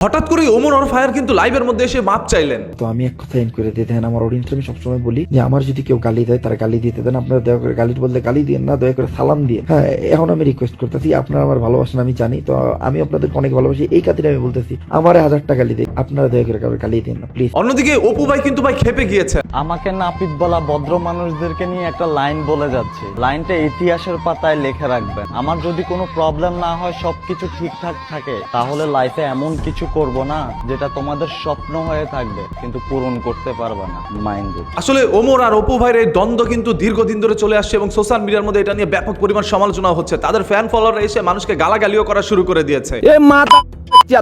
হঠাৎ করে ওমর ওর ফায়ার কিন্তু লাইভের মধ্যে এসে মাপ চাইলেন। তো আমি এক কথা এন্ড করে দিই, দেখেন আমার অডিয়েন্সকে আমি সবসময় বলি যে আমার যদি কেউ গালি দেয় তারা গালি দিতে দেন, আপনারা দয়া করে গালি বললে গালি দিন না, দয়া করে সালাম দিয়ে। হ্যাঁ, এখন আমি রিকোয়েস্ট করতেছি, আপনারা আমার ভালোবাসেন আমি জানি, তো আমি আপনাদেরকে অনেক ভালোবাসি, এই খাতিরে আমি বলতেছি আমার 1000টা গালি দিই, আপনারা দয়া করে কাউকে গালি দিন না প্লিজ। অন্যদিকে অপু ভাই কিন্তু ভাই খেপে গিয়েছে। আমাকে নাপিত বলা ভদ্র মানুষদেরকে নিয়ে একটা লাইন বলে যাচ্ছে, লাইনটা ইতিহাসের পাতায় লিখে রাখবেন। আমার যদি কোনো প্রবলেম না হয়, সবকিছু ঠিকঠাক থাকে, তাহলে লাইফে এমন কিছু করব না যেটা তোমাদের স্বপ্ন হয়ে থাকবে কিন্তু পূরণ করতে পারবে না। Mind it. আসলে ওমর আর অপু ভাইয়ের এই দ্বন্দ্ব কিন্তু দীর্ঘদিন ধরে চলে আসছে এবং সোশ্যাল মিডিয়ার মধ্যে এটা নিয়ে ব্যাপক পরিমাণ সমালোচনা হচ্ছে। তাদের ফ্যান ফলোয়াররা এসে মানুষকে গালাগালিও করা শুরু করে দিয়েছে। এ মাতা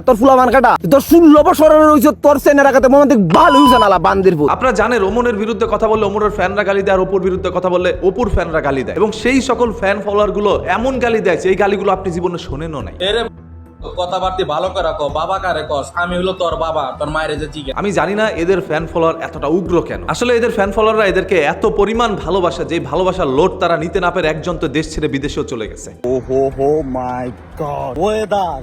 তোর ফুলা মান কাটা তোর 16 বছরের হইছে, তোর সেনে রাখাতে মনে ভালো হইছে নালা বান্দির পুত। আপনারা জানেন ওমরের বিরুদ্ধে কথা বললে ওমরের ফ্যানরা গালি দেয়, আর অপুর বিরুদ্ধে কথা বললে অপুর ফ্যানরা গালি দেয়, এবং সেই সকল ফ্যান ফলোয়ার গুলো এমন গালি দেয় যে এই গালিগুলো আপনি জীবনে শোনেনও নাই। কথাবার্তি ভালো করে কো, বাবা কারে কস, আমি হলো তোর বাবা, তোর মায়ের যে জিজ্ঞেস। আমি জানি না এদের ফ্যান ফলোয়ার এতটা উগ্র কেন। আসলে এদের ফ্যান ফলোয়াররা এদেরকে এত পরিমাণ ভালোবাসা, যে ভালোবাসার লোড তারা নিতে না পেরে একজন তো দেশ ছেড়ে বিদেশেও চলে গেছে। ও হো হো মাই গড, ওয়েদার।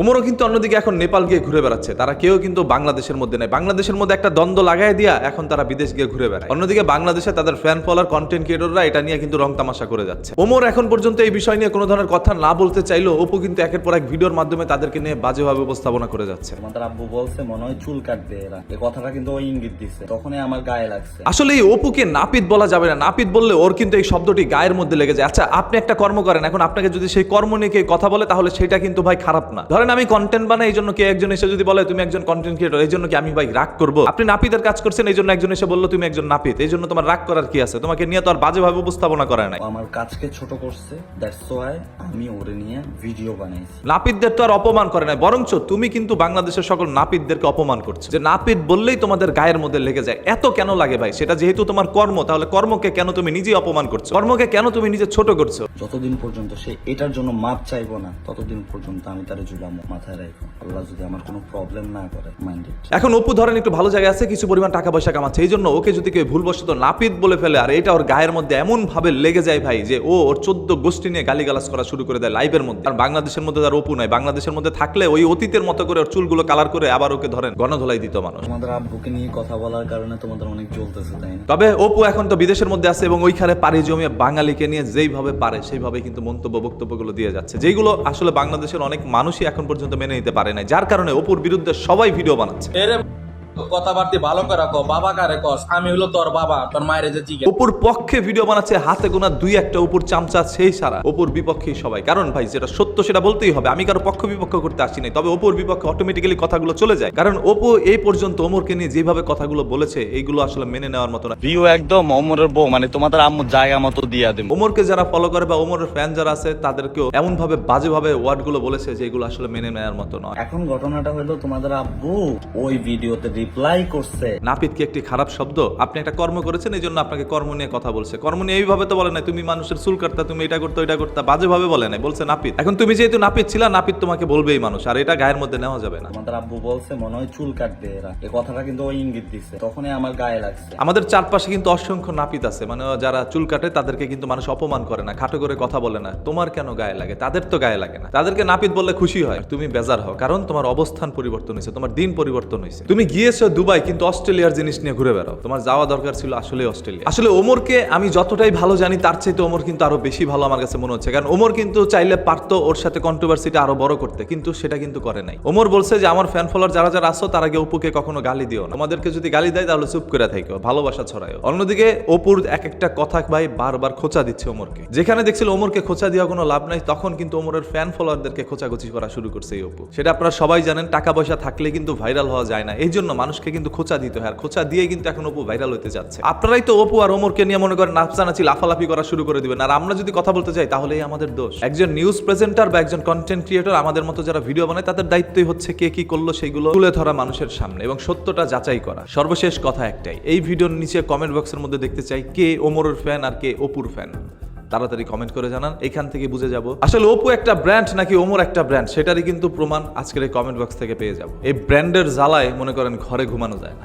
ওমরও কিন্তু অন্যদিকে এখন নেপাল গিয়ে ঘুরে বেড়াচ্ছে। তারা কেউ কিন্তু বাংলাদেশের মধ্যে নেই। বাংলাদেশের মধ্যে একটা দ্বন্দ্ব লাগাই দিয়া এখন তারা বিদেশ গিয়ে ঘুরে বেড়ায়। অন্যদিকে বাংলাদেশে তাদের ফ্যান ফলোয়ার কন্টেন্ট ক্রিয়েটররা এটা নিয়ে কিন্তু রং তামাশা করে যাচ্ছে। ওমর এখন পর্যন্ত এই বিষয় নিয়ে কোনো ধরনের কথা না বলতে চাইলেও অপু কিন্তু একের পর এক ভিডিওর মাধ্যমে তাদেরকে নিয়ে বাজেভাবে উপস্থাপনা করে যাচ্ছে। তোমাদের আব্বু বলছে মনে হয় চুল কাটবে এরা, এই কথাটা কিন্তু ওই ইঙ্গিত দিচ্ছে, তখনই আমার গায়ে লাগছে। আসলে এই অপুকে নাপিত বলা যাবে না। নাপিত বললে ওর কিন্তু এই শব্দটি গায়ের মধ্যে লেগে যায়। আচ্ছা, আপনি একটা কর্ম করেন, এখন আপনাকে যদি সেই কর্ম নিয়ে কেউ কথা বলে তাহলে সেটা কিন্তু ভাই খারাপ না। ধরেন আমি কন্টেন্ট বানাই, এই জন্য কে একজন এসে যদি বলে তুমি একজন কন্টেন্ট ক্রিয়েটর, এই জন্য কি আমি ভাই রাগ করবো? আপনি নাপিতের কাজ করছেন, এই জন্য একজন এসে বললো তুমি একজন নাপিত, এই জন্য তোমার রাগ করার কি আছে? তোমাকে নিয়ে তো আর বাজেভাবে উপস্থাপনা করে নাই। আমার কাজকে ছোট করছে, দ্যাটস ওয়াই আমি ওরে নিয়ে ভিডিও বানাইছি। নাপিতদের তো আর অপমান করে নাই, বরঞ্চ তুমি কিন্তু বাংলাদেশের সকল নাপিতদেরকে অপমান করছো। যে নাপিত বললেই তোমাদের গায়ের মধ্যে লেগে যায়, এত কেন লাগে ভাই? সেটা যেহেতু তোমার কর্ম, তাহলে কর্মকে কেন তুমি নিজেই অপমান করছো? কর্মকে কেন তুমি নিজে ছোট করছো? যতদিন পর্যন্ত সে এটার জন্য মাপ চাইবো না, ততদিন পর্যন্ত আমি তারে ঝুলামো। মাথায় রাখো, আল্লাহ যদি আমার কোনো প্রবলেম না করে, মাইন্ড ইট। এখন অপু ধরেন একটু ভালো জায়গায় আছে, কিছু পরিমাণ টাকা পয়সা কামাচ্ছে, এই জন্য ওকে যদি কেউ ভুলবশত নাপিত বলে ফেলে আর এটা ওর গায়ের মধ্যে এমন ভাবে লেগে যায় ভাই যে ও ওর 14 গোষ্ঠী নিয়ে গালিগালাজ করা শুরু করে দেয় লাইভের মধ্যে। আর বাংলাদেশের মধ্যে তার অপু নাই, বাংলাদেশের মধ্যে থাকলে ওই অতীতের মতো করে ওর চুলগুলো কালার করে আবার ওকে ধরেন গণধোলাই দিত মানুষ। তোমাদের আব্বুকে নিয়ে কথা বলার কারণে তোমাদের অনেক চলতেছে, তাই না? তবে অপু এখন তো বিদেশের মধ্যে আছে এবং ওইখানে পাড়ি জমিয়ে বাঙালিকে নিয়ে যেইভাবে পারে সেইভাবে কিন্তু মন্তব্য বক্তব্যগুলো দিয়ে যাচ্ছে, যেগুলো আসলে বাংলাদেশের অনেক মানুষই এখন পর্যন্ত মেনে নিতে পারে না, যার কারণে অপুর বিরুদ্ধে সবাই ভিডিও বানাচ্ছে। কথাবার্তি ভালো করে কো, বাবা কারে কস, আমি হলো তোর বাবা, তোর মায়ের যে জিজ্ঞেস। অপুর পক্ষে ভিডিও বানাচ্ছে হাতে গোনা 2-1টা অপুর চামচা, সেই সারা অপুর বিপক্ষেই সবাই। কারণ ভাই যেটা সত্য সেটা বলতেই হবে, আমি কারো পক্ষ বিপক্ষ করতে আসি নাই। তবে অপুর বিপক্ষে অটোমেটিক্যালি কথাগুলো চলে যায়, কারণ অপু এই পর্যন্ত ওমরকে নিয়ে যেভাবে কথাগুলো বলেছে এইগুলো আসলে মেনে নেওয়ার মতো না। ভিউ একদম ওমরের বউ, মানে তোমাদের আম্মু জায়গা মতো দিয়া দেব। ওমরকে যারা ফলো করে বা ওমরের ফ্যান যারা আছে তাদেরকেও এমন ভাবে বাজেভাবে ওয়ার্ডগুলো বলেছে যেগুলো আসলে মেনে নেওয়ার মতো নয়। এখন ঘটনাটা হলো তোমাদের আব্বু ওই ভিডিওতে রিপ্লাই করছে। নাপিত কি একটি খারাপ শব্দ? আপনি একটা কর্ম করেছেন, এই জন্য আপনাকে কর্ম নিয়ে কথা বলছে। কর্ম নিয়ে এইভাবে তো বলে না তুমি মানুষের চুল কাটতা, তুমি এটা করতে ওইটা করতা, বাজেভাবে বলে নাই, বলছে নাপিত। এখন তুমি যেহেতু নাপিত ছিলা, নাপিত তোমাকে বলবেই মানুষ, আর এটা গায়ের মধ্যে নেওয়া যাবে না। তোমাদের আব্বু বলছে মনে হয় চুল কাটবে এরা, এই কথাটা কিন্তু ওই ইঙ্গিত দিচ্ছে, তখনই আমার গায়ে লাগছে। আমাদের চারপাশে কিন্তু অসংখ্য নাপিত আছে, মানে যারা চুল কাটে তাদেরকে কিন্তু মানুষ অপমান করে না, খাটো করে কথা বলে না। তোমার কেন গায়ে লাগে? তাদের তো গায়ে লাগে না। তাদেরকে নাপিত বললে খুশি হয়, তুমি বেজার হও, কারণ তোমার অবস্থান পরিবর্তন হয়েছে, তোমার দিন পরিবর্তন হয়েছে। তুমি গিয়েছো দুবাই, কিন্তু অস্ট্রেলিয়ার জিনিস নিয়ে ঘুরে বেড়াও। তোমার যাওয়া দরকার ছিল আসলে অস্ট্রেলিয়া। আসলে ওমরকে আমি যতটাই ভালো জানি তার চাইতে ওমর কিন্তু আরো বেশি ভালো আমার কাছে মনে হচ্ছে, কারণ ওমর কিন্তু চাইলে পারতো ওর সাথে কন্ট্রোভার্সিটা আরো বড় করতে, কিন্তু সেটা কিন্তু করে নাই। ওমর বলছে যে আমার ফ্যান ফলোয়ার যারা যারা আসো তার আগে অপুকে কখনো গালি দিও না, আমাদেরকে যদি গালি দেয় তাহলে চুপ করে থাকো, ভালোবাসা ছড়ায়ও। অন্যদিকে অপুর এক একটা কথা ভাই বারবার খোঁচা দিচ্ছে ওমরকে। যেখানে দেখছিল ওমরকে খোঁচা দেওয়া কোনো লাভ নাই, তখন কিন্তু ওমরের ফ্যান ফলোয়ারদেরকে খোঁচাখুচি করা শুরু করছে এই অপু। সেটা আপনারা সবাই জানেন, টাকা পয়সা থাকলে কিন্তু ভাইরাল হওয়া যায় না, এই জন্য মানুষকে কিন্তু খোঁচা দিতে হয়, আর খোঁচা দিয়ে কিন্তু এখন অপু ভাইরাল হতে যাচ্ছে। আপনারাই তো অপু আর ওমরকে নিয়ে মনে করেন নাচানাচি লাফালাফি করা শুরু করে দিবেন, আর আমরা যদি কথা বলতে চাই তাহলে আমাদের দোষ। একজন নিউজ প্রেজেন্টার বা একজন কন্টেন্ট ক্রিয়েটর আমাদের মতো যারা ভিডিও বানায় তাদের দায়িত্বই হচ্ছে কে কি করলো সেগুলো তুলে ধরা মানুষের সামনে এবং সত্যটা যাচাই করা। সর্বশেষ কথা একটাই, এই ভিডিওর নিচে কমেন্ট বক্সের মধ্যে দেখতে চাই কে ওমরের ফ্যান আর কে অপুর ফ্যান। তাড়াতাড়ি কমেন্ট করে জানান, এখান থেকে বুঝে যাব আসলে অপু একটা ব্র্যান্ড নাকি ওমর একটা ব্র্যান্ড। সেটারই কিন্তু প্রমাণ আজকের এই কমেন্ট বক্স থেকে পেয়ে যাব। এই ব্র্যান্ডের জ্বালায় মনে করেন ঘরে ঘুমানো যায় না।